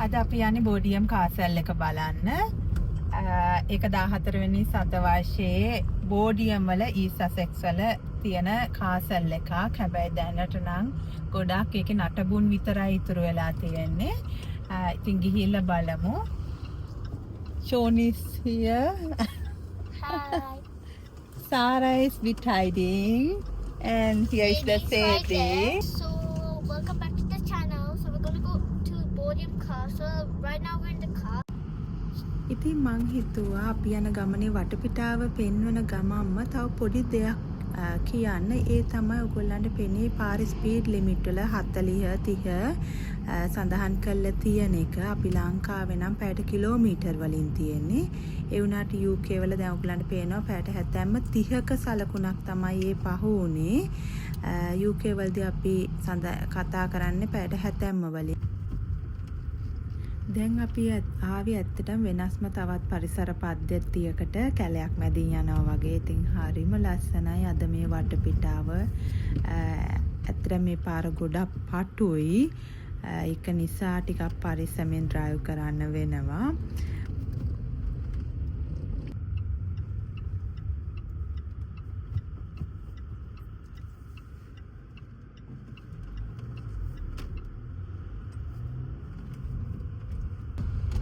අද අපි යන්නේ බෝඩියම් කාසල් එක බලන්න. ඒක 14 වෙනි සතවර්ෂයේ බෝඩියම් වල ඊස්ට් සසෙක්ස් වල තියෙන කාසල් එකක්. හැබැයි දැනට නම් ගොඩක් ඒකේ නටබුන් විතරයි ඉතුරු වෙලා තියෙන්නේ. ඉතින් ගිහිල්ලා බලමු. Sean is here. Hi. Sarah is bit hiding. And here is the Sadie. So welcome back to the channel. So we're gonna go to Bodiam Castle. Right now we're in the car. ඉතින් මං හිතුවා අපි යන ගමනේ වටපිටාව පෙන්වන ගමම්ම තව පොඩි දෙයක් කියන්න. ඒ තමයි ඔයගොල්ලන්ට පෙනේ පාරේ ස්පීඩ් ලිමිට් වල 40 30 සඳහන් කරලා තියෙන එක. අපි ලංකාවේ නම් පැයට කිලෝමීටර් වලින් තියෙන්නේ. ඒ වුණාට UK වල දැන් ඔයගොල්ලන්ට පේනවා පැයට හැතැම්ම 30ක සලකුණක් තමයි ඒ පහ උනේ. UK වලදී අපි කතා කරන්නේ පැයට හැතැම්ම වලින්. දැන් අපි ආවේ ඇත්තටම වෙනස්ම තවත් පරිසර පද්ධතියකට කැලයක් මැදින් යනවා වගේ. ඉතින් හරිම ලස්සනයි අද මේ වටපිටාව. ඇත්තටම මේ පාර ගොඩක් පටුයි. ඒක නිසා ටිකක් පරිස්සමෙන් ඩ්‍රයිව් කරන්න වෙනවා.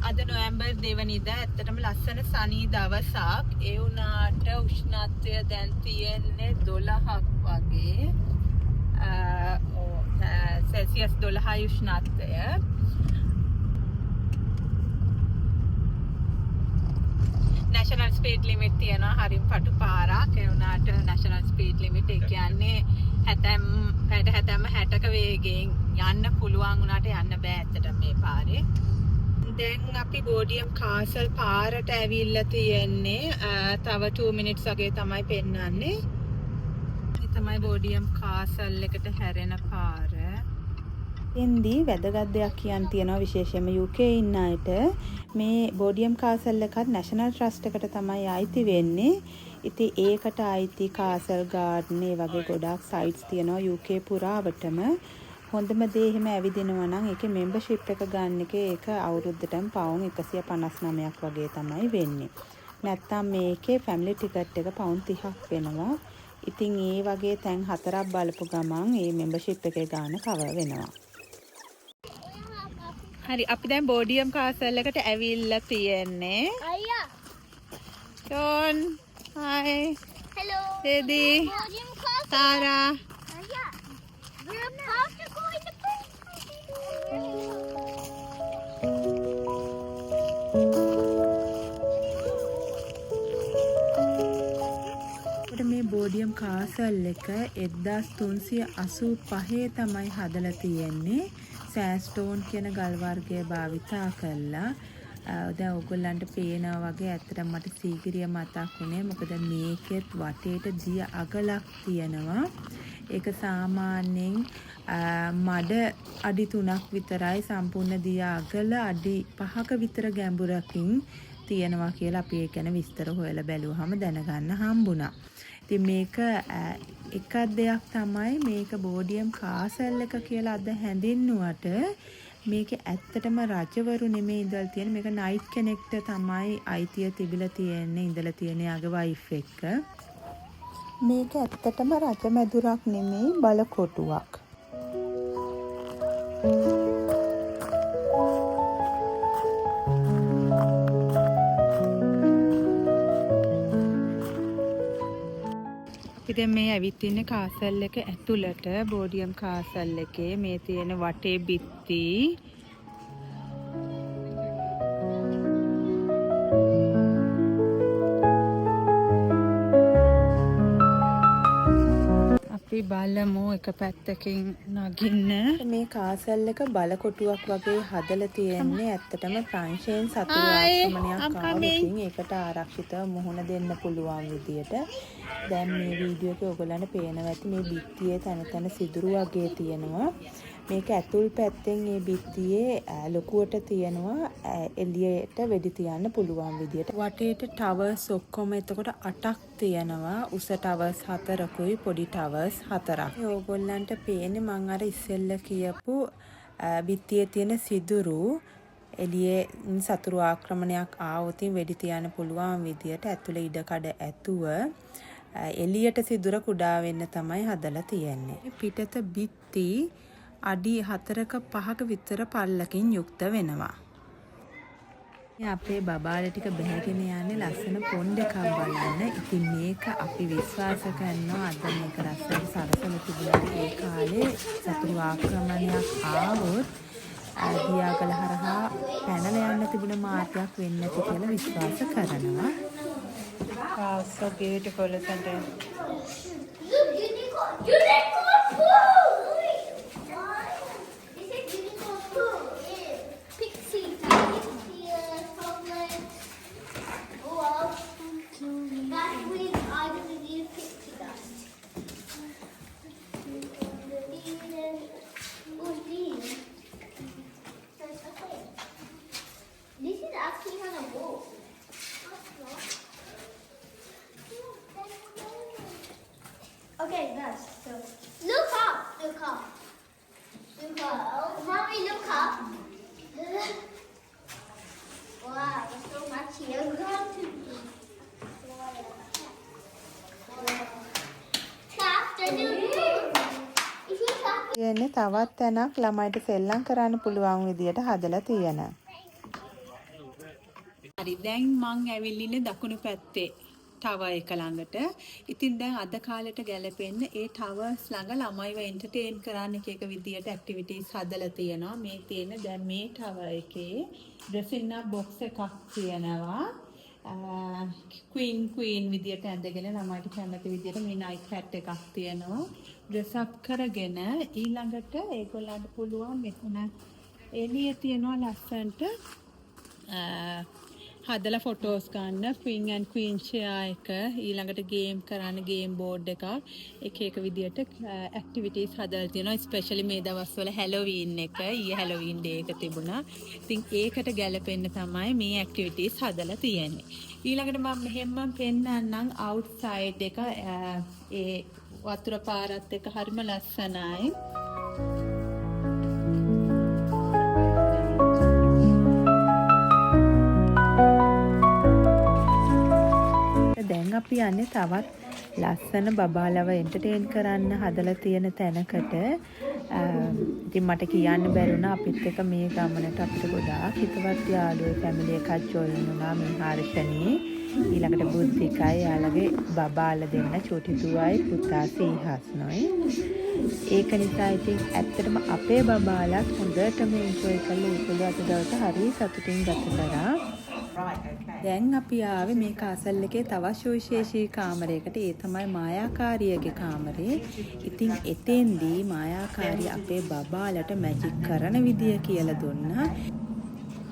අද නොවැම්බර් 2 වෙනිදා ඇත්තටම ලස්සන සනී දවසක්. ඒ වුණාට උෂ්ණත්වය දැන් තියෙන්නේ 12ක් වගේ. සෙල්සියස් 12යි උෂ්ණත්වය. නැෂනල් ස්පීඩ් ලිමිට් තියෙනවා හරිම පටු පාරක්. ඒ වුණාට නැෂනල් ස්පීඩ් ලිමිට් ඒ කියන්නේ පැයට හැතැම්ම 60ක වේගයෙන් යන්න පුළුවන් වුණාට යන්න බෑ ඇත්තටම මේ පාරේ. දැන් අපි බෝඩියම් කාසල් පාරට ඇවිල්ලා තියෙන්නේ. තව 2 minutes වගේ තමයි පෙන්වන්නේ. මේ තමයි බෝඩියම් කාසල් එකට හැරෙන පාර. එන්දී වැදගත් දෙයක් කියන්න තියෙනවා විශේෂයෙන්ම UK ඉන්න අයට. මේ බෝඩියම් කාසල් එකත් නැෂනල් ට්‍රස්ට් එකට තමයි අයිති වෙන්නේ. ඉතින් ඒකට අයිති කාසල් ගාඩන් ඒ වගේ ගොඩක් සයිට්ස් තියෙනවා UK පුරාවටම. හොඳම දේ එහෙම ඇවිදිනවා නම් ඒකේ membership එක ගන්න එකේ ඒක අවුරුද්දටම පවුන් 159ක් වගේ තමයි වෙන්නේ. නැත්තම් මේකේ family ticket එක පවුන් 30ක් වෙනවා. ඉතින් ඒ වගේ තැන් 4ක් බලපු ගමන් මේ membership එකේ ගාන cover වෙනවා. හරි අපි දැන් බෝඩියම් කාසල් එකට ඇවිල්ලා තියෙන්නේ. Aya. Sean, hi. Hello. Sadie. Bodiam Castle. Sarah. Aya. We're about to go in the මේ බෝඩියම් කාසල් එක 1385 තමයි හදලා තියෙන්නේ. සෑස්ටෝන් කියන ගල් වර්ගය භාවිතා කළා. දැන් ඔයගොල්ලන්ට පේනවා වගේ ඇත්තටම මට සීගිරිය මතක් වුණේ. මොකද මේකෙත් වටේට දිය අගලක් තියෙනවා. ඒක සාමාන්‍යයෙන් මඩ අඩි 3ක් විතරයි. සම්පූර්ණ දිය අගල අඩි 5ක විතර ගැඹුරකින් තියෙනවා කියලා අපි ඒක ගැන විස්තර හොයලා බැලුවාම දැනගන්න හම්බුණා. ඉතින් මේක එක දෙයක් තමයි මේක බෝඩියම් කාසල් එක කියලා අද හැඳින්නුවට මේක ඇත්තටම රජවරු නෙමෙයි ඉඳලා තියෙන. මේක නයිට් කෙනෙක්ට තමයි අයිතිය තිබිලා තියෙන්නේ ඉඳලා තියෙන යාගේ වයිෆ් එක්ක. මේක ඇත්තටම රජමැදුරක් නෙමෙයි බලකොටුවක්. ඉතින් මේ ඇවිත් ඉන්නේ කාසල් එක ඇතුළට. බෝඩියම් කාසල් එකේ මේ තියෙන වටේ බිත්ති අපි බලමු එක පැත්තකින් නගින්න. මේ කාසල් එක බලකොටුවක් වගේ හදලා තියෙන්නේ. ඇත්තටම ප්‍රංශයෙන් සතුරු ආක්‍රමණයක් ආවොත් ඒකට ආරක්ෂිතව මුහුණ දෙන්න පුළුවන් විදියට. දැන් මේ වීඩියෝ එකේ ඔයගොල්ලන්ට පේනවා ඇති මේ බිත්තියේ තන තන සිදුරු වගේ තියෙනවා. මේක ඇතුල් පැත්තෙන් මේ බිත්තියේ ලොකුවට තියෙනවා එළියට වෙඩි තියන්න පුළුවන් විදියට. වටේට ටවර්ස් ඔක්කොම එතකොට 8ක් තියෙනවා. උස ටවර්ස් 4කුයි පොඩි ටවර්ස් 4ක්. ඕගොල්ලන්ට පේන්නේ මම අර ඉස්සෙල්ල කියපු බිත්තියේ තියෙන සිදුරු එළියේ සතුරු ආක්‍රමණයක් ආවොත් වෙඩි තියන්න පුළුවන් විදියට ඇතුළේ ඉඩකඩ ඇතුව එළියට සිදුර කුඩා වෙන්න තමයි හදලා තියෙන්නේ. පිටත බිත්ති අඩි 4ක 5ක විතර පල්ලකින් යුක්ත වෙනවා. අපේ බබාලා ටික බැහැගෙන යන්නේ ලස්සන පොන්ඩ් එකක් බලන්න. ඉතින් මේක අපි විශ්වාස කරනවා අද මේක රස්සට සරසලා තිබුණා. ඒ කාලේ සතුරු ආක්‍රමණයක් ආවොත් දියාගල හරහා පැනලා යන්න තිබුණ මාර්ගයක් වෙන්නේ නැති කියලා විශ්වාස කරනවා. Wow, so beautiful, isn't it? Look, unicorn poo! This is unicorn poo. Pixie here, chocolate. Oh wow. That's with I didn't need pixie dust. What's these? This is actually on a boat. Okay, that's so. Look up, look up, look up. Mommy, look up. Wow, there's so much here. Tap the unicorn. If you tap. කියන්නේ තවත් තැනක් ළමයිට සෙල්ලම් කරන්න පුළුවන් විදියට හදලා තියෙනවා. හරි දැන් මං ඇවිල්ලින්නේ දකුණු පැත්තේ ටවර් එක ළඟට. ඉතින් දැන් අද කාලෙට ගැලපෙන්න ඒ ටවර්ස් ළඟ ළමයිව එන්ටර්ටේන් කරන්න එක විදියට ඇක්ටිවිටීස් හදලා තියෙනවා. මේ තියෙන දැන් මේ ටවර් එකේ ඩ්‍රෙසින් අප් බොක්ස් එකක් තියෙනවා. ක්වීන් විදියට ඇඳගෙන ළමයිට කැමති විදියට මේ නයිට් හැට් එකක් තියෙනවා. ඩ්‍රෙස් අප් කරගෙන ඊළඟට ඒගොල්ලන්ට පුළුවන් මෙතන එළිය තියෙනවා ලස්සන්ට හදලා ෆොටෝස් ගන්න ක්වීන් ඇන්ඩ් ක්වීන් චෙයා එක ඊළඟට ගේම් කරන්න ගේම් බෝඩ් එකක් එක විදියට ඇක්ටිවිටීස් හදලා තියෙනවා ස්පෙෂලි මේ දවස්වල හැලෝවීන් එක ඊයේ හැලෝවීන් ඩේ එක තිබුණා. ඉතින් ඒකට ගැලපෙන්න තමයි මේ ඇක්ටිවිටීස් හදලා තියෙන්නේ. ඊළඟට මම මෙහෙම පෙන්නන්නම් අවුට්සයිඩ් එක ඒ වතුර පාරත් එක්ක හරිම ලස්සනයි. දැන් අපි යන්නේ තවත් ලස්සන බබාලව එන්ටර්ටේන් කරන්න හදලා තියෙන තැනකට. ඉතින් මට කියන්න බැරුණා අපිත් එක්ක මේ ගමනට අපිට ගොඩාක් හිතවත් යාළුවෝ ෆැමිලි එකක් ජොයින් වුණා මේ හර්ෂණී ඊළඟට බුද්ධිකයි යාළගේ බබාලා දෙන්න චෝටි දුවයි පුතා සීහස්නොයි. ඒක නිසා ඉතින් ඇත්තටම අපේ බබාලා හොඳටම එන්ජොයි කරලා ඒගොල්ලෝ අද දවස හරි සතුටින් ගත කරා. දැන් අපි ආවේ මේ කාසල් එකේ තවත් සුවිශේෂී කාමරයකට. ඒ තමයි මායාකාරියගේ කාමරේ. ඉතින් එතෙන්දී මායාකාරිය අපේ බබාලට මැජික් කරන විදිය කියලා දුන්නා.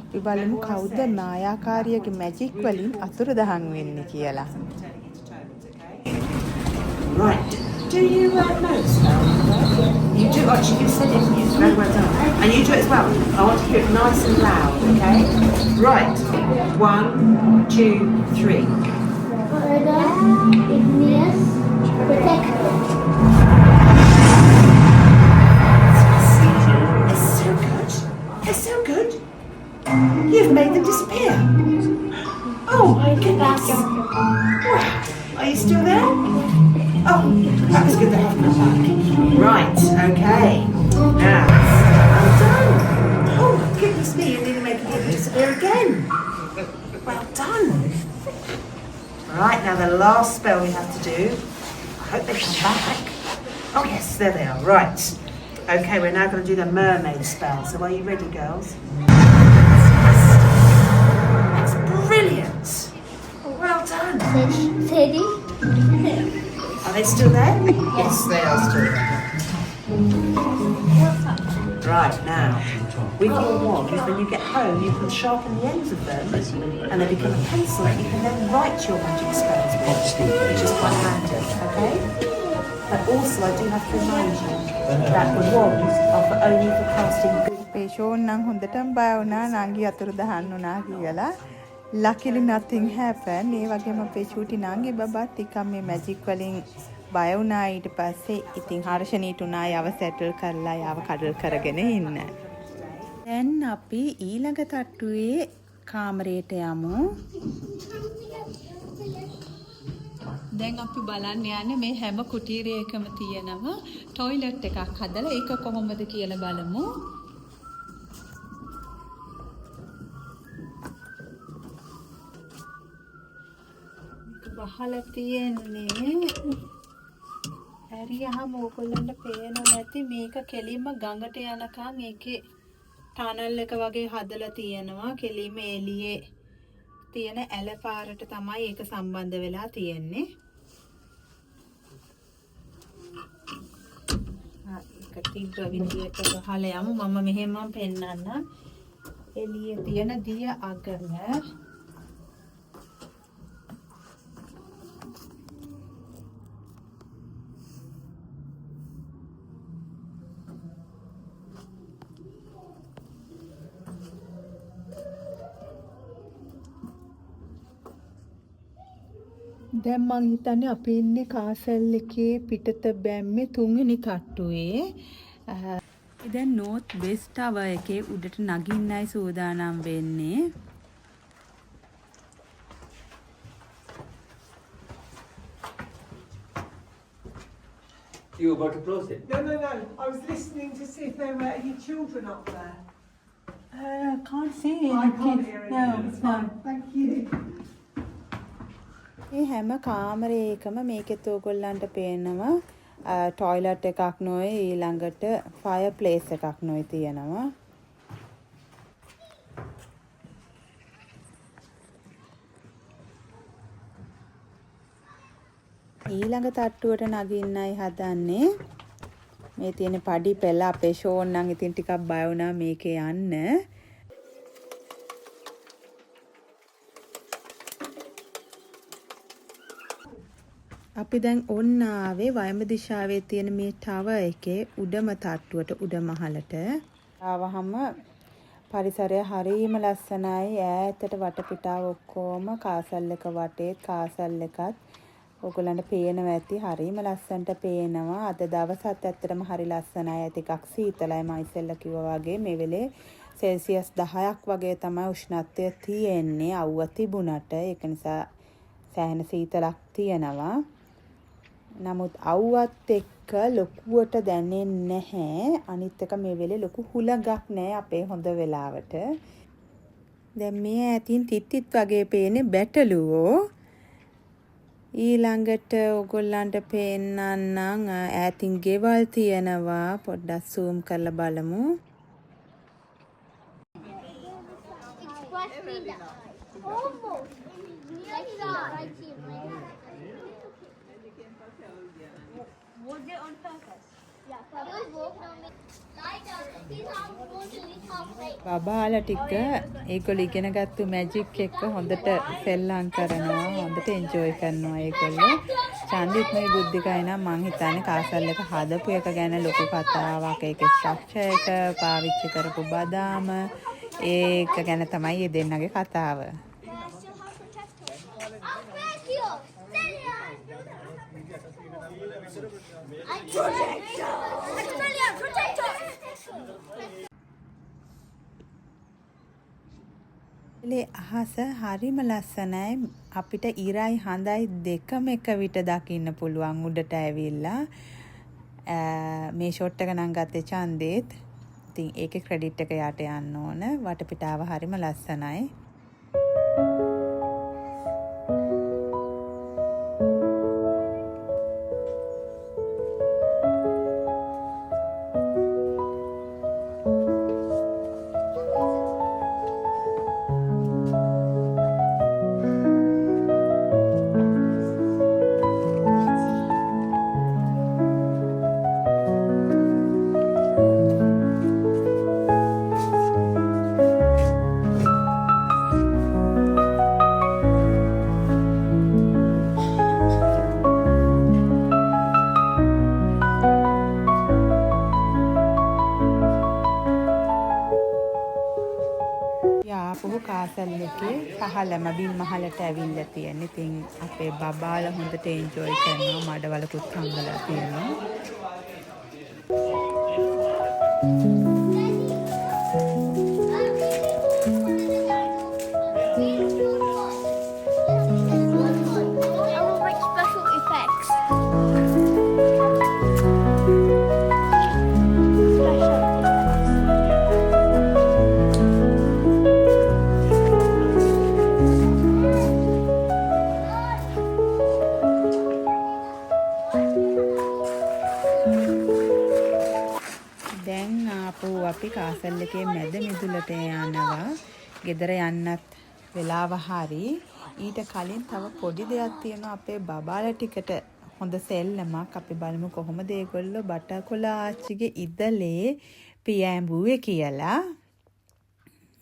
අපි බලමු කවුද මායාකාරියගේ මැජික් වලින් අතුරුදහන් වෙන්නේ කියලා. Right. Do you know spells? You do. Actually, you said it. Yes, very well done. And you do it as well. I want to hear it nice and loud. Okay. Right. 1, 2, 3. Order, Igneous, Protector. It's so good. It's so good. You've made them disappear. Oh my goodness. Wow. Are you still there? Oh, that was good to have them back. Right, okay. Now, well done. Oh, goodness me, you nearly made them disappear again. Well done. Right, now the last spell we have to do. I hope they come back. Oh yes, there they are. Right. Okay, we're now going to do the mermaid spell. So are you ready, girls? That's brilliant. Well done. Teddy. Are they still there? Yes, they are still there. Right, now, with your wands, when you get home, you can sharpen the ends of them and they become a pencil that you can then write your magic spells with, which is quite handy, okay? But also, I do have to remind you that the wands are for only for casting good. පේෂෝන් නම් හොඳටම බය වුණා නංගි අතුරුදහන් වුණා කියලා. Luckily nothing happened. ඒ වගේම අපේ චූටි නංගි බබා ටිකක් මේ මැජික් වලින් බය වුණා. ඊට පස්සේ ඉතින් හර්ෂණීට උනා යව සෙටල් කරලා යව කඩල් කරගෙන ඉන්න. දැන් අපි ඊළඟ තට්ටුවේ කාමරයට යමු. දැන් අපි බලන්න යන්නේ මේ හැම කුටීරයකම තියෙනවා টয়ලට් එකක් හදලා ඒක කොහොමද කියලා බලමු. බහලා තියෙන්නේ හරියම ඕගොල්ලන්ට පේනවා ඇති මේක කෙලින්ම ගඟට යනකම් ඒකේ ටනල් එක වගේ හදලා තියෙනවා. කෙලින්ම එළියේ තියෙන ඇල පාරට තමයි ඒක සම්බන්ධ වෙලා තියෙන්නේ. ඒක තිබ්බ විදියට ගහලා යමු. මම මෙහෙම පෙන්නන්න. එළියේ තියෙන දිය අගම දැන් මං හිතන්නේ අපි ඉන්නේ කාසල් එකේ පිටත බැම්මේ 3 වෙනි තට්ටුවේ. දැන් නෝත් වෙස්ට් ටවර් එකේ උඩට නගින්නයි සූදානම් වෙන්නේ. You were about to close it? No. I was listening to see if there were any children up there. Can't see I can't hear No, anything. It's fine. Thank you. මේ හැම කාමරයකම මේකෙත් ඕගොල්ලන්ට පේනවා toilet එකක් නොවේ ඊළඟට fire place එකක් නොවේ තියෙනවා. ඊළඟ තට්ටුවට නගින්නයි හදන්නේ. මේ තියෙන පඩි පෙළ අපේ ෂෝන් නම් ඉතින් ටිකක් බය වුණා මේකේ යන්න. අපි දැන් ඔන්න ආවේ වයඹ දිශාවේ තියෙන මේ ටවර් එකේ උඩම තට්ටුවට උඩමහලට. ආවහම පරිසරය හරිම ලස්සනයි. ඈතට වටපිටාව ඔක්කොම කාසල් එක වටේ කාසල් එකත් ඔයගොල්ලන්ට පේනවා ඇති. හරිම ලස්සනට පේනවා. අද දවසත් ඇත්තටම හරි ලස්සනයි. ඇති එකක් සීතලයි මම ඉස්සෙල්ලා කිව්වා වගේ මේ වෙලේ සෙල්සියස් 10ක් වගේ තමයි උෂ්ණත්වය තියෙන්නේ. අවුව තිබුණට ඒක නිසා සෑහෙන සීතලක් තියෙනවා. නමුත් අවුවත් එක්ක ලොකුවට දැනෙන්නේ නැහැ. අනිත් එක මේ වෙලේ ලොකු හුලඟක් නැහැ අපේ හොඳ වෙලාවට. දැන් මේ ඈතින් තිත්තිත් වගේ පේන්නේ බැටළුවෝ. ඊළඟට ඔයගොල්ලන්ට පේන්නන්නම් ඈතින් ගෙවල් තියෙනවා. පොඩ්ඩක් zoom කරලා බලමු. Almost. Like that. Right here. Was it on purpose? Yeah, purpose. It was walking on me. Lie down. These arms going to leave halfway. බබාලා ටික ඒගොල්ලෝ ඉගෙනගත්තු මැජික් එක හොඳට සෙල්ලම් කරනවා. හොඳට එන්ජොයි කරනවා ඒගොල්ලෝ. චන්දිත් මේ බුද්ධිකයි නම් මං හිතන්නේ කාසල් එක හදපු එක ගැන ලොකු කතාවක්. ඒකේ ස්ට්‍රක්චර් එක පාවිච්චි කරපු බදාම ඒක ගැන තමයි මේ දෙන්නගේ කතාව. අහස හරිම ලස්සනයි. අපිට ඉරයි හඳයි දෙකම එක විට දකින්න පුළුවන් උඩට ඇවිල්ලා. මේ ෂොට් එක නම් ගත්තේ චන්දේත්. ඉතින් ඒකේ ක්‍රෙඩිට් එක යට යන්න ඕන. වටපිටාව හරිම ලස්සනයි. කාසල් එකේ පහළම බිම් මහලට ඇවිල්ලා තියෙන. ඉතින් අපේ බබාලා හොඳට එන්ජොයි කරනවා. මඩවලකුත් හංගලා තියෙනවා. එකේ මැද මිදුලට යනවා. ගෙදර යන්නත් වෙලාව හරි. ඊට කලින් තව පොඩි දෙයක් තියෙනවා අපේ බබාලා ටිකට හොඳ සෙල්ලමක්. අපි බලමු කොහොමද ඒගොල්ලෝ බටකොළ ආච්චිගේ ඉදලේ පියාඹුවේ කියලා.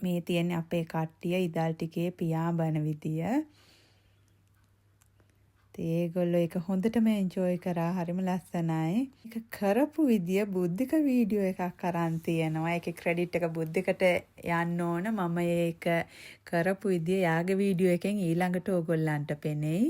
මේ තියෙන්නේ අපේ කට්ටිය ඉදල් ටිකේ පියාඹන විදිය. ඒගොල්ලෝ ඒක හොඳටම එන්ජොයි කරා. හරිම ලස්සනයි. ඒක කරපු විදිය බුද්ධික වීඩියෝ එකක් අරන් තියෙනවා. ඒකේ ක්‍රෙඩිට් එක බුද්ධිකට යන්න ඕන. මම ඒක කරපු විදිය යාගේ වීඩියෝ එකෙන් ඊළඟට ඕගොල්ලන්ට පෙනෙයි.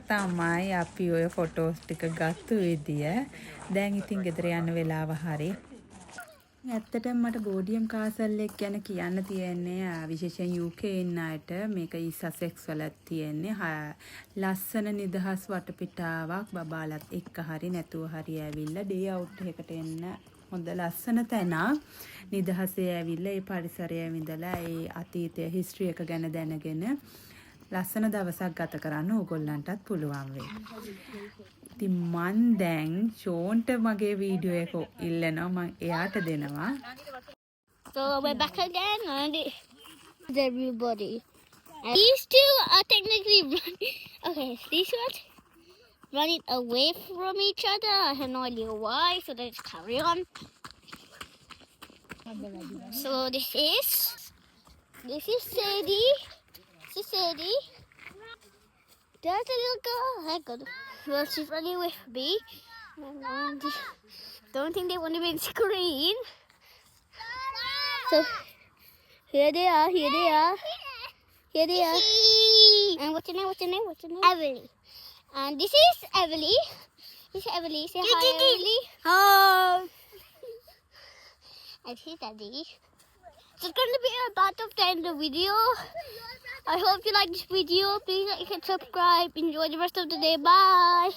තමයි අපි ඔය ෆොටෝස් ටික ගත්තු විදිය. දැන් ඉතින් ගෙදර යන්න වෙලාව හරි. ඇත්තටම මට බෝඩියම් කාසල් එක ගැන කියන්න තියෙන්නේ විශේෂයෙන් UK ඉන්න අයට. මේක ඊස්ට් සසෙක්ස් වල තියෙන්නේ. ලස්සන නිදහස් වටපිටාවක් බබාලත් එක්ක හරි නැතුව හරි ඇවිල්ලා ඩේ අවුට් එකකට එන්න හොඳ ලස්සන තැනක්. නිදහසේ ඇවිල්ලා ඒ පරිසරයේ විඳලා ඒ අතීතයේ හිස්ටරි එක ගැන දැනගෙන ලස්සන දවසක් ගත කරන්න ඕගොල්ලන්ටත් පුළුවන් වෙයි. ඉතින් මන් දැන් ෂෝන්ට මගේ වීඩියෝ එක ඉල්ලනවා. මම එයාට දෙනවා. So we're back again and it's everybody. And these two are technically running. Okay, these ones running away from each other. I have no idea why, so let's carry on. So this is Sadie. This is Sadie. There's a little girl. Hi, God. Well, she's running with me. Don't think they want to be on screen. So here they are. Here they are. Here they are. And what's your name? What's your name? What's your name? Everly. And this is Everly. This is Everly. Say hi, Everly. Hi. And here's Daddy. So it's going to be about to end the video. I hope you like this video. Please like and subscribe. Enjoy the rest of the day. Bye.